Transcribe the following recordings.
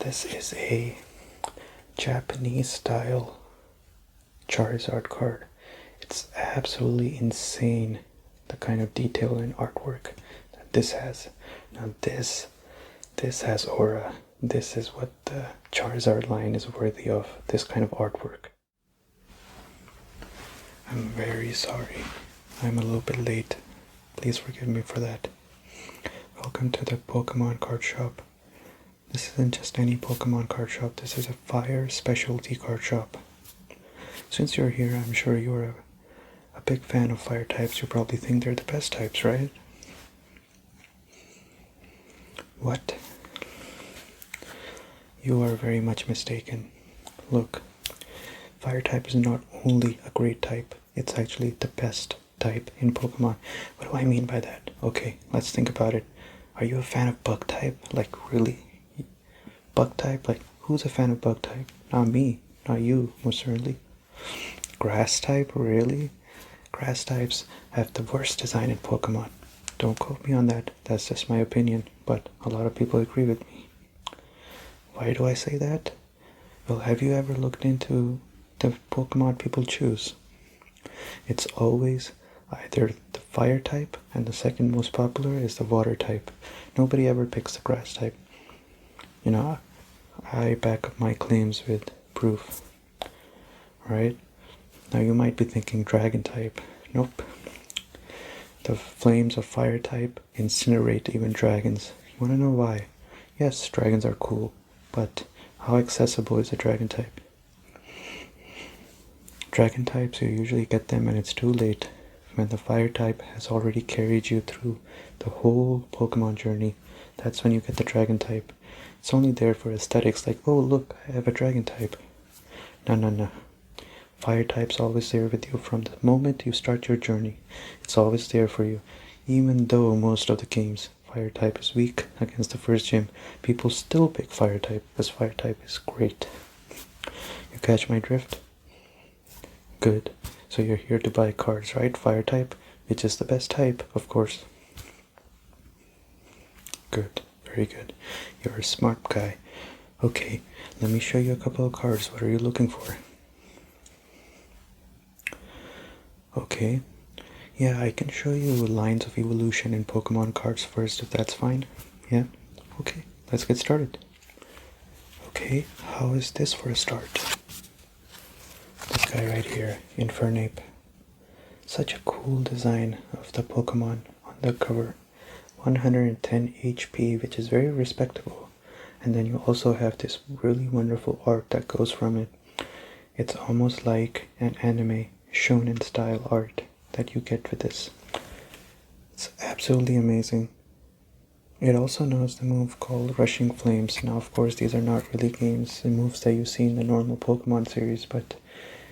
This is a Japanese style Charizard card. It's absolutely insane the kind of detail and artwork that this has. Now this has aura. This is what the Charizard line is worthy of, this kind of artwork. I'm very sorry. I'm a little bit late. Please forgive me for that. Welcome to the Pokemon card shop. This isn't just any Pokemon card shop, this is a Fayere specialty card shop. Since you're here, I'm sure you're a big fan of fire types. You probably think they're the best types, right? What? You are very much mistaken. Look, fire type is not only a great type, it's actually the best type in Pokemon. What do I mean by that? Okay, let's think about it. Are you a fan of bug type? Like, really? Bug type? Like, who's a fan of bug type? Not me. Not you, most certainly. Grass type? Really? Grass types have the worst design in Pokemon. Don't quote me on that. That's just my opinion. But a lot of people agree with me. Why do I say that? Well, have you ever looked into the Pokemon people choose? It's always either the fire type, and the second most popular is the water type. Nobody ever picks the grass type. You know, I back up my claims with proof. Right? Now you might be thinking dragon type. Nope. The flames of fire type incinerate even dragons. You wanna know why? Yes, dragons are cool, but how accessible is a dragon type? Dragon types, you usually get them and it's too late, when the fire type has already carried you through the whole Pokemon journey. That's when you get the dragon type. It's only there for aesthetics, like, oh look, I have a dragon type. No. Fire type's always there with you from the moment you start your journey. It's always there for you. Even though most of the games, fire type is weak against the first gym, people still pick fire type, because fire type is great. You catch my drift? Good. So you're here to buy cards, right? Fire type, which is the best type, of course. Good. Very good. You're a smart guy. Okay, let me show you a couple of cards. What are you looking for? Okay. Yeah, I can show you lines of evolution in Pokemon cards first, if that's fine. Yeah? Okay, let's get started. Okay, how is this for a start? This guy right here, Infernape. Such a cool design of the Pokemon on the cover. 110 HP, which is very respectable. And then you also have this really wonderful art that goes from it. It's almost like an anime shonen style art that you get with this. It's absolutely amazing. It also knows the move called Rushing Flames. Now, of course, these are not really games and moves that you see in the normal Pokemon series, but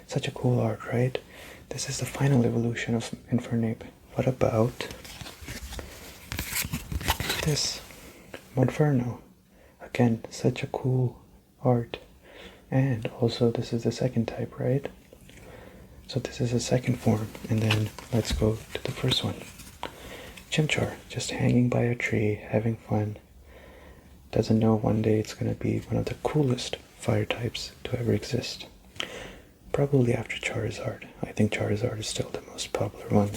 such a cool art, right? This is the final evolution of Infernape. What about this? Monferno. Again, such a cool art. And also, this is the second type, right? So this is a second form, and then let's go to the first one. Chimchar, just hanging by a tree, having fun. Doesn't know one day it's gonna be one of the coolest fire types to ever exist. Probably after Charizard. I think Charizard is still the most popular one.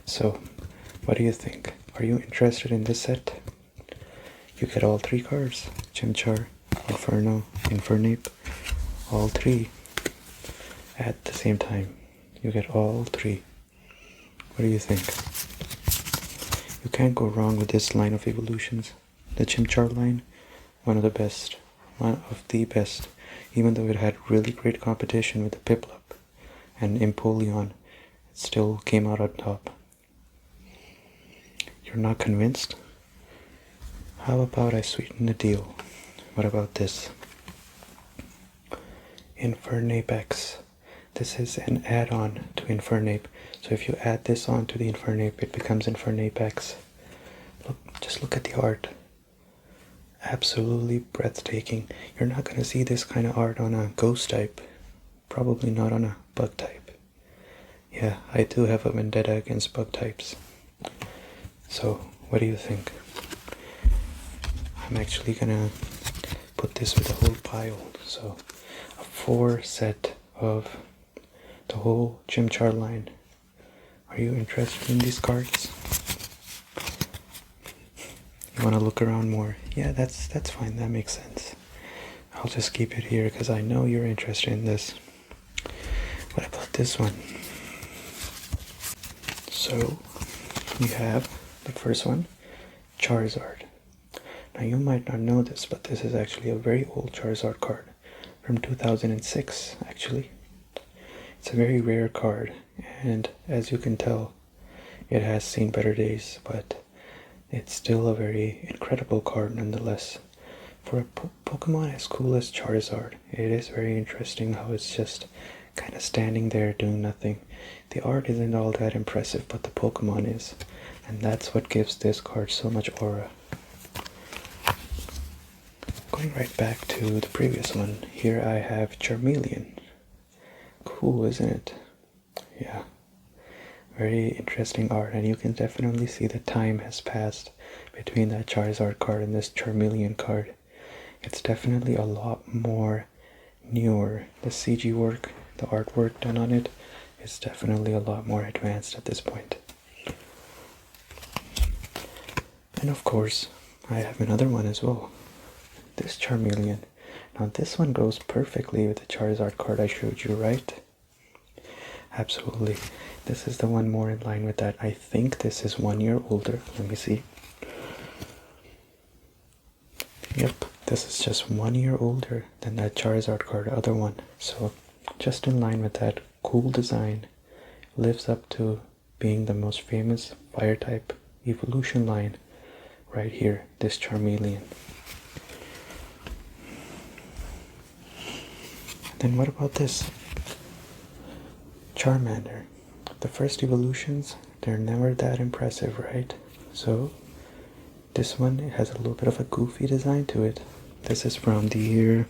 So, what do you think? Are you interested in this set? You get all three cards. Chimchar, Inferno, Infernape, all three. At the same time, you get all three. What do you think? You can't go wrong with this line of evolutions. The Chimchar line, one of the best. One of the best. Even though it had really great competition with the Piplup and Empoleon, it still came out on top. You're not convinced? How about I sweeten the deal? What about this? Infernape X. This is an add-on to Infernape. So if you add this on to the Infernape, it becomes Infernape X. Just look at the art. Absolutely breathtaking. You're not going to see this kind of art on a ghost type. Probably not on a bug type. Yeah, I do have a vendetta against bug types. So, what do you think? I'm actually gonna put this with the whole pile. So a 4 set of the whole Chimchar line. Are you interested in these cards? You want to look around more? Yeah, that's fine. That makes sense. I'll just keep it here because I know you're interested in this. What about this one? So you have the first one, Charizard. Now you might not know this, but this is actually a very old Charizard card from 2006 actually. It's a very rare card, and as you can tell, it has seen better days, but it's still a very incredible card nonetheless. For a Pokemon as cool as Charizard, it is very interesting how it's just kind of standing there doing nothing. The art isn't all that impressive, but the Pokemon is, and that's what gives this card so much aura. Going right back to the previous one, here I have Charmeleon. Cool, isn't it? Yeah. Very interesting art, and you can definitely see that time has passed between that Charizard card and this Charmeleon card. It's definitely a lot more newer. The CG work, the artwork done on it, is definitely a lot more advanced at this point. And of course, I have another one as well. This Charmeleon. Now this one goes perfectly with the Charizard card I showed you, right? Absolutely. This is the one more in line with that. I think this is 1 year older. Let me see. Yep, this is just 1 year older than that Charizard card, the other one. So just in line with that, cool design, lives up to being the most famous fire type evolution line right here, this Charmeleon. Then what about this? Charmander. The first evolutions, they're never that impressive, right? So this one, it has a little bit of a goofy design to it. This is from the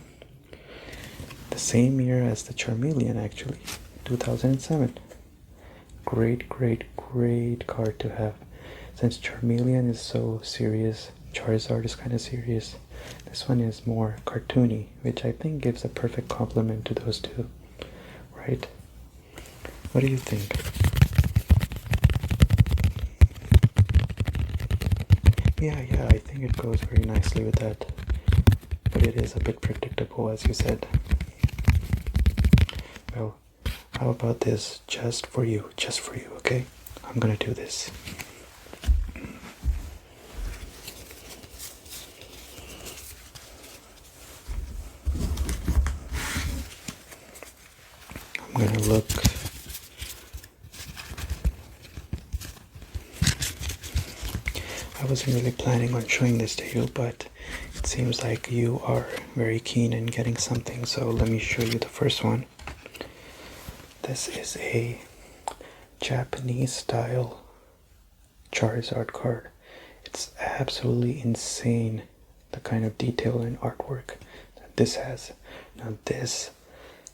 same year as the Charmeleon actually, 2007. Great card to have. Since Charmeleon is so serious, Charizard is kind of serious. This one is more cartoony, which I think gives a perfect complement to those two, right? What do you think? Yeah, I think it goes very nicely with that. But it is a bit predictable, as you said. Well, how about this? Just for you, okay? I'm gonna do this. I'm gonna look. I wasn't really planning on showing this to you, but it seems like you are very keen in getting something, so let me show you the first one. This is a Japanese style Charizard card. It's absolutely insane, the kind of detail and artwork that this has. Now this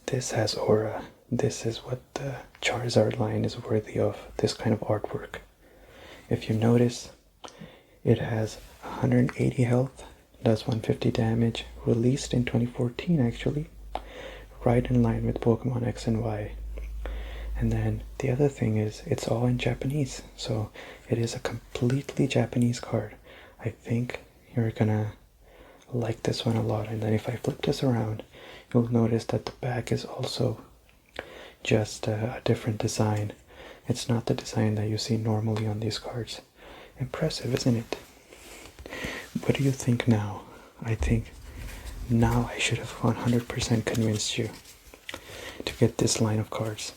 has aura. This is what the Charizard line is worthy of, this kind of artwork. If you notice, it has 180 health, does 150 damage, released in 2014 actually, right in line with Pokemon X and Y. And then the other thing is, it's all in Japanese, so it is a completely Japanese card. I think you're gonna like this one a lot. And then if I flip this around, you'll notice that the back is also just a different design. It's not the design that you see normally on these cards. Impressive, isn't it? What do you think now? I think now I should have 100% convinced you to get this line of cards.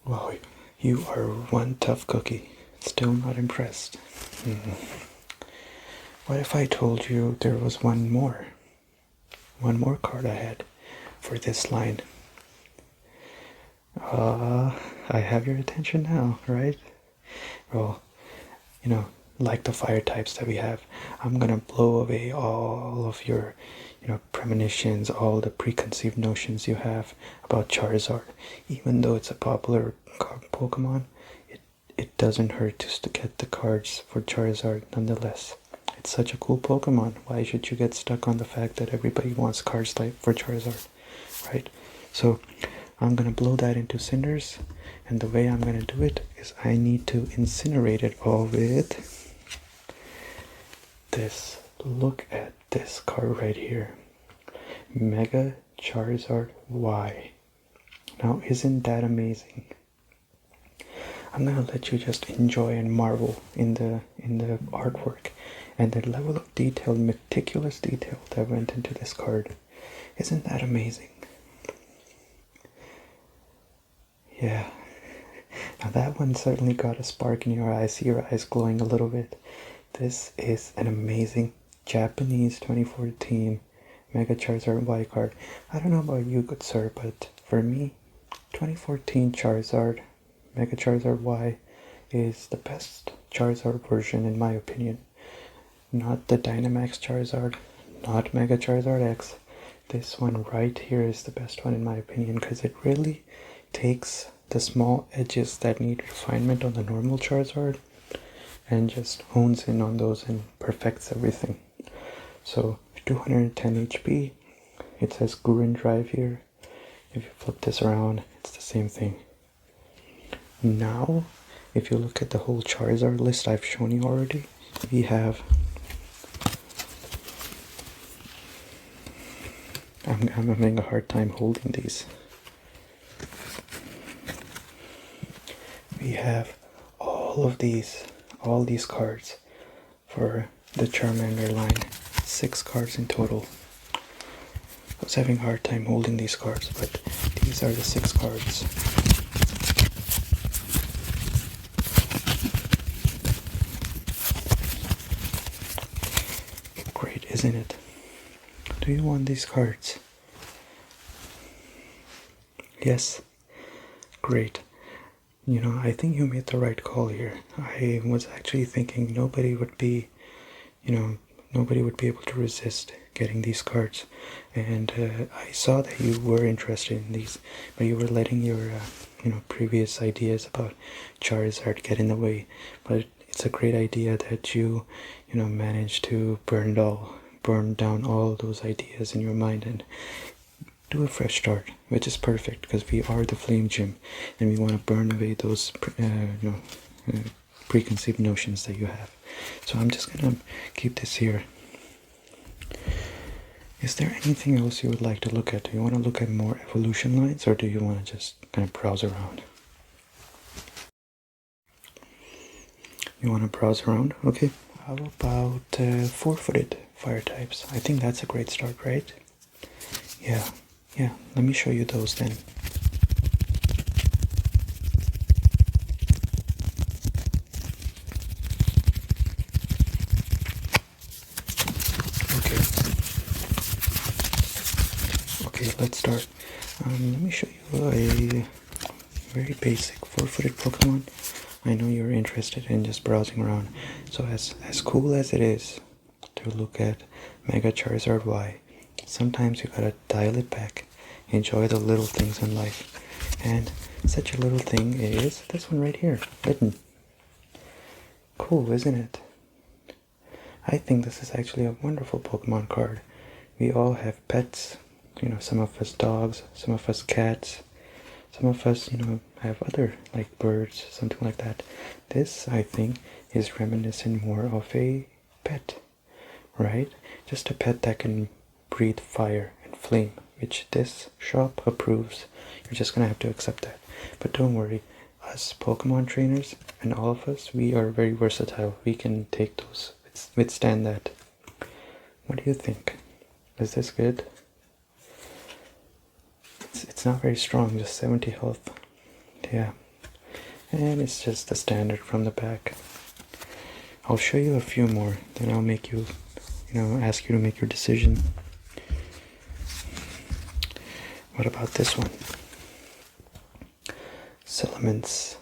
Wow, you are one tough cookie. Still not impressed. What if I told you there was one more card I had for this line? I have your attention now, right? Well, like the fire types that we have, I'm gonna blow away all of your, premonitions, all the preconceived notions you have about Charizard. Even though it's a popular Pokemon, it doesn't hurt just to get the cards for Charizard nonetheless. I It's such a cool Pokemon. Why should you get stuck on the fact that everybody wants cards like for Charizard, right? So I'm gonna blow that into cinders, and the way I'm gonna do it is I need to incinerate it all with this. Look at this card right here. Mega Charizard Y. Now isn't that amazing? I'm gonna let you just enjoy and marvel in the artwork and the level of detail, meticulous detail that went into this card. Isn't that amazing? Yeah. Now that one certainly got a spark in your eyes. See your eyes glowing a little bit. This is an amazing Japanese 2014 Mega Charizard Y card. I don't know about you, good sir, but for me, 2014 Charizard, Mega Charizard Y, is the best Charizard version in my opinion. Not the Dynamax Charizard, not Mega Charizard X. This one right here is the best one in my opinion, because it really takes the small edges that need refinement on the normal Charizard and just hones in on those and perfects everything. So 210 HP, it says Gurren Drive here. If you flip this around, it's the same thing. Now, if you look at the whole Charizard list I've shown you already, we have... I'm having a hard time holding these. We have all these cards for the Charmander line. 6 cards in total. I was having a hard time holding these cards, but these are the 6 cards. Great, isn't it? Do you want these cards? Yes? Great. You know, I think you made the right call here. I was actually thinking nobody would be able to resist getting these cards. And I saw that you were interested in these, but you were letting your, previous ideas about Charizard get in the way. But it's a great idea that you managed to burn down all those ideas in your mind and do a fresh start, which is perfect because we are the Flame Gym and we want to burn away those preconceived notions that you have. So I'm just gonna keep this here. Is there anything else you would like to look at? Do you want to look at more evolution lines, or do you want to just kind of browse around? You want to browse around? Okay. How about 4-footed fire types? I think that's a great start, right? Yeah. Let me show you those then. Okay, let's start. Let me show you a very basic 4-footed Pokemon. I know you're interested in just browsing around. So as cool as it is to look at Mega Charizard Y, sometimes you gotta dial it back, enjoy the little things in life. And such a little thing is this one right here, Litten. Cool, isn't it? I think this is actually a wonderful Pokemon card. We all have pets, some of us dogs, some of us cats, some of us, have other, like birds, something like that. This, I think, is reminiscent more of a pet, right? Just a pet that can breathe fire and flame, which this shop approves. You're just gonna have to accept that. But don't worry, us Pokemon trainers and all of us, we are very versatile. We can take those, withstand that. What do you think? Is this good? It's not very strong, just 70 health. Yeah. And it's just the standard from the back. I'll show you a few more, then I'll make you, ask you to make your decision. What about this one? Salamence.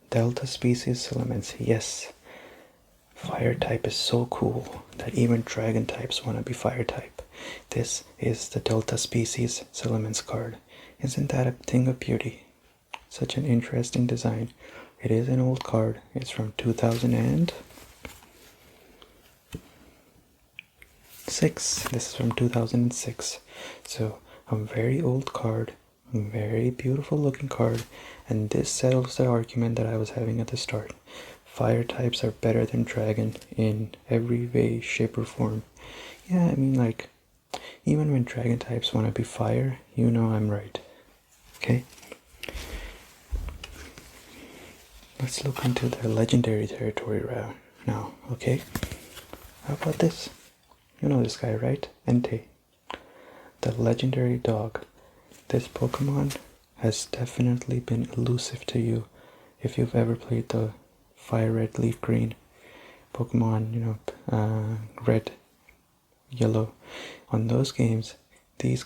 Delta species Salamence. Yes. Fire type is so cool that even dragon types want to be fire type. This is the Delta species Salamence card. Isn't that a thing of beauty? Such an interesting design. It is an old card. It's from 2000 and... 6. This is from 2006. So a very old card, a very beautiful looking card, and this settles the argument that I was having at the start. Fire types are better than dragon in every way, shape, or form. Yeah, I mean, like, even when dragon types want to be fire, you know I'm right. Okay? Let's look into the legendary territory now, okay? How about this? You know this guy, right? Entei. The legendary dog. This Pokemon has definitely been elusive to you if you've ever played the Fire Red, Leaf Green Pokemon, Red, Yellow. On those games, these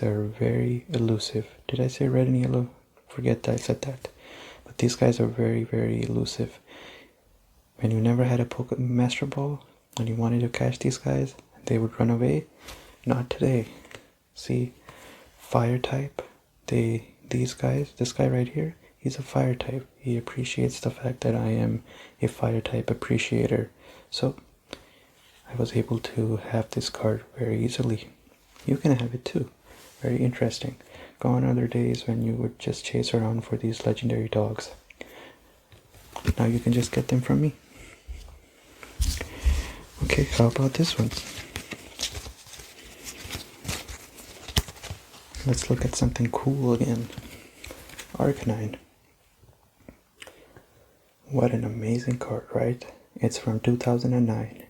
are very elusive. Did I say red and yellow? Forget that I said that. But these guys are very, very elusive. When you never had a Master Ball and you wanted to catch these guys, they would run away. Not today. See, fire type. This guy right here, he's a fire type. He appreciates the fact that I am a fire type appreciator. So I was able to have this card very easily. You can have it too. Very interesting. Gone are other days when you would just chase around for these legendary dogs. Now you can just get them from me. Okay, how about this one? Let's look at something cool again. Arcanine. What an amazing card, right? It's from 2009.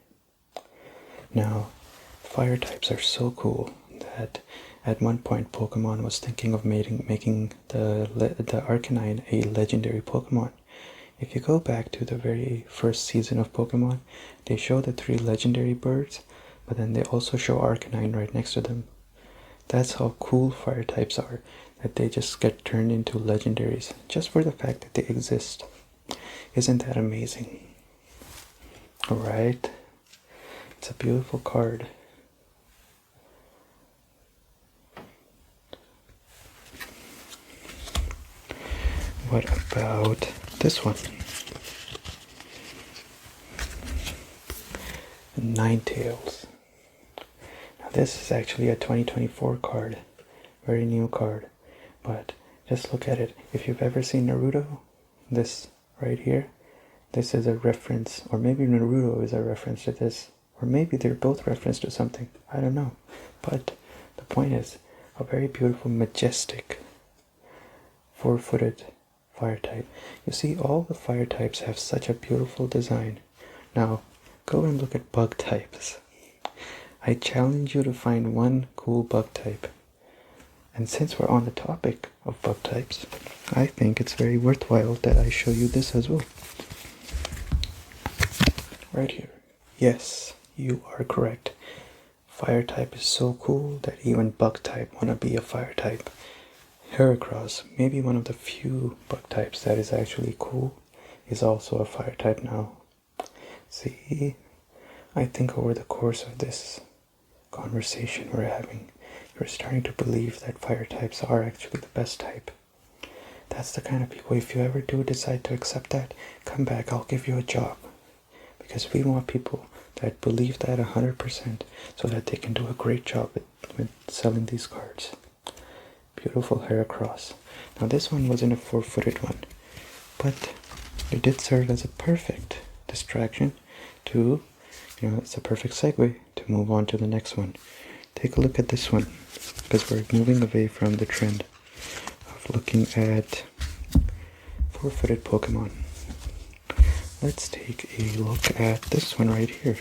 Now, fire types are so cool that at one point Pokemon was thinking of making the Arcanine a legendary Pokemon. If you go back to the very first season of Pokemon, they show the 3 legendary birds, but then they also show Arcanine right next to them. That's how cool fire types are, that they just get turned into legendaries, just for the fact that they exist. Isn't that amazing? Alright, it's a beautiful card. What about this one? Ninetales. Now this is actually a 2024 card. Very new card. But just look at it. If you've ever seen Naruto, this right here, this is a reference, or maybe Naruto is a reference to this, or maybe they're both reference to something. I don't know. But the point is, a very beautiful, majestic, 4-footed fire type. You see, all the fire types have such a beautiful design. Now, go and look at bug types. I challenge you to find one cool bug type. And since we're on the topic of bug types, I think it's very worthwhile that I show you this as well. Right here. Yes, you are correct. Fire type is so cool that even bug type wanna be a fire type. Heracross, maybe one of the few bug types that is actually cool, is also a fire type now. See, I think over the course of this conversation we're having, you're starting to believe that fire types are actually the best type. That's the kind of people, if you ever do decide to accept that, come back, I'll give you a job. Because we want people that believe that 100% so that they can do a great job with selling these cards. Beautiful Heracross. Now this one wasn't a 4-footed one, but it did serve as a perfect distraction to, it's a perfect segue to move on to the next one. Take a look at this one, because we're moving away from the trend of looking at 4-footed Pokemon. Let's take a look at this one right here.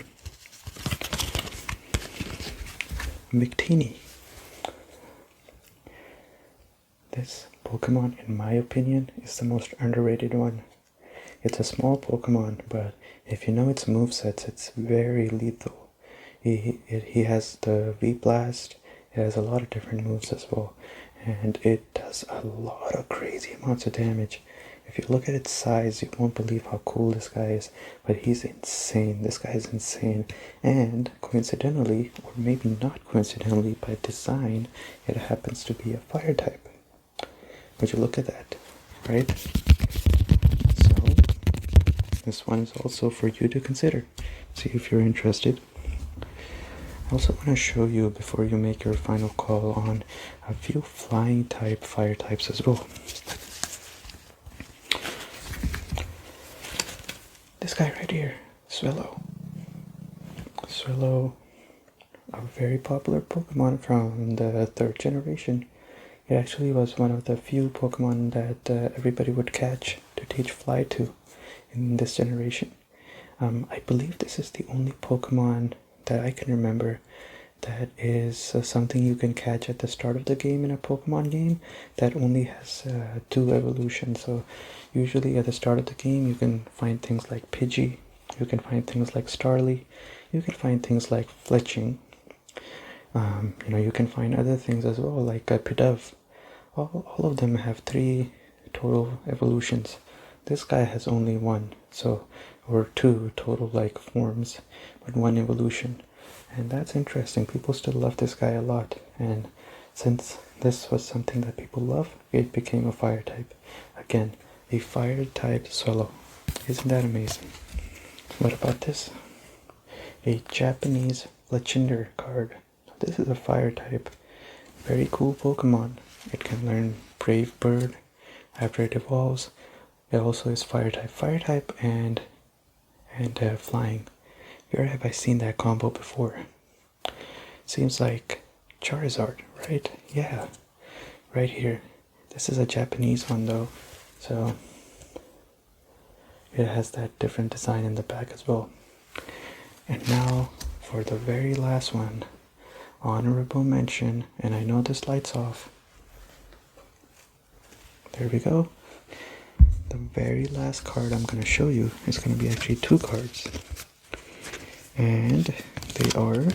Victini. This Pokemon, in my opinion, is the most underrated one. It's a small Pokemon, but if you know its movesets, it's very lethal. He has the V-Blast, it has a lot of different moves as well, and it does a lot of crazy amounts of damage. If you look at its size, you won't believe how cool this guy is, but he's insane. This guy is insane, and coincidentally, or maybe not coincidentally, by design, it happens to be a fire type. Would you look at that, right? So, this one is also for you to consider. See if you're interested. also want to show you, before you make your final call, on a few flying type fire types as well. This guy right here, Swellow. Swellow, a very popular Pokemon from the 3rd generation. It actually was one of the few Pokemon that everybody would catch to teach Fly to in this generation. I believe this is the only Pokemon that I can remember that is something you can catch at the start of the game in a Pokemon game that only has 2 evolutions. So usually at the start of the game you can find things like Pidgey, you can find things like Starly, you can find things like Fletching. You can find other things as well, like Pidove. All of them have 3 total evolutions. This guy has only 1, or 2 total like forms, but 1 evolution. And that's interesting. People still love this guy a lot. And since this was something that people love, it became a fire type. Again, a fire type Swallow. Isn't that amazing? What about this? A Japanese Fletchinder card. This is a fire type. Very cool Pokemon. It can learn Brave Bird after it evolves. It also is fire type, and flying. Where have I seen that combo before? Seems like Charizard, right? Yeah, right here. This is a Japanese one though, so it has that different design in the back as well. And now for the very last one, honorable mention, and I know this light's off. There we go. The very last card I'm going to show you is going to be actually 2 cards. And they are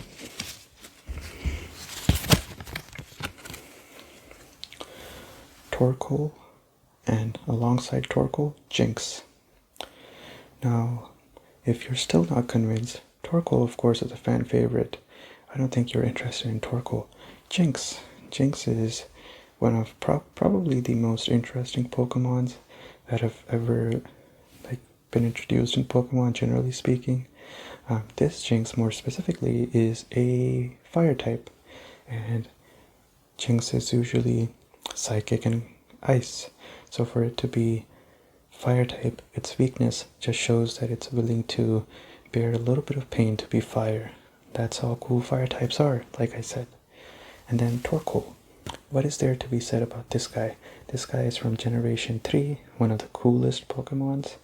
Torkoal, and alongside Torkoal, Jinx. Now, if you're still not convinced, Torkoal of course is a fan favorite. I don't think you're interested in Torkoal. Jinx. Jinx is one of probably the most interesting Pokemons that have ever been introduced in Pokemon, generally speaking. This Jinx more specifically is a fire type, and Jinx is usually psychic and ice, so for it to be fire type, its weakness just shows that it's willing to bear a little bit of pain to be fire. That's how cool fire types are, like I said. And then Torkoal. What is there to be said about this guy? This guy is from Generation 3, one of the coolest Pokemons,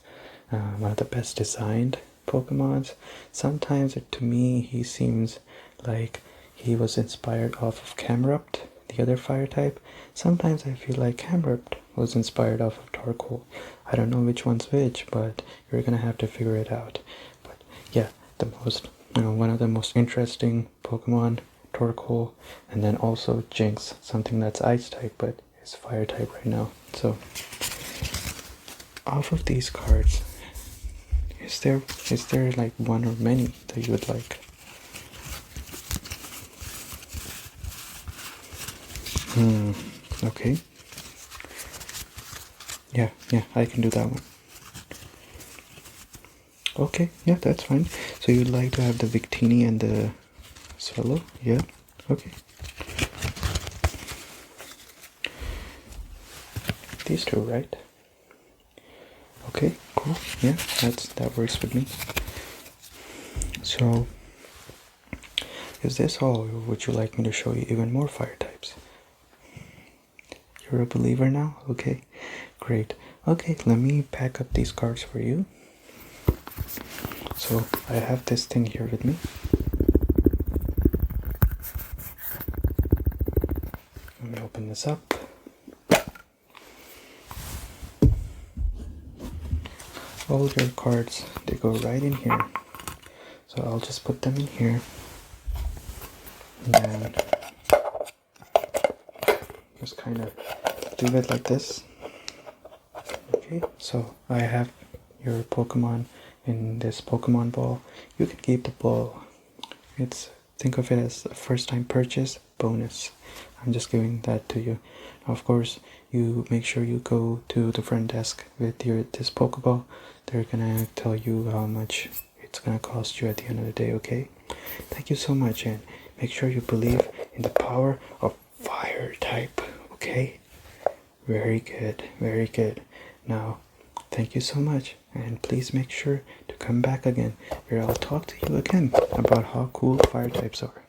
one of the best designed Pokemons. Sometimes, to me, he seems like he was inspired off of Camerupt, the other fire type. Sometimes I feel like Camerupt was inspired off of Torkoal. I don't know which one's which, but you're gonna have to figure it out. But yeah, one of the most interesting Pokemon, Torkoal, and then also Jinx, something that's ice type but is fire type right now. So off of these cards, is there like one or many that you would like? Okay. Yeah, I can do that one. Okay, yeah, that's fine. So you'd like to have the Victini and the Swallow? Yeah, okay. These 2, right? Okay, cool. Yeah, that works with me. So, is this all, or would you like me to show you even more fire types? You're a believer now? Okay, great. Okay, let me pack up these cards for you. So, I have this thing here with me. Let me open this up. All your cards, they go right in here. So I'll just put them in here. And then just kind of do it like this. Okay, so I have your Pokemon in this Pokemon ball. You can keep the ball. Think of it as a first time purchase bonus. I'm just giving that to you. Now, of course, you make sure you go to the front desk with this Pokeball. They're gonna tell you how much it's gonna cost you at the end of the day, okay? Thank you so much, and make sure you believe in the power of fire type, okay? Very good, very good. Now, thank you so much, and please make sure to come back again, where I'll talk to you again about how cool fire types are.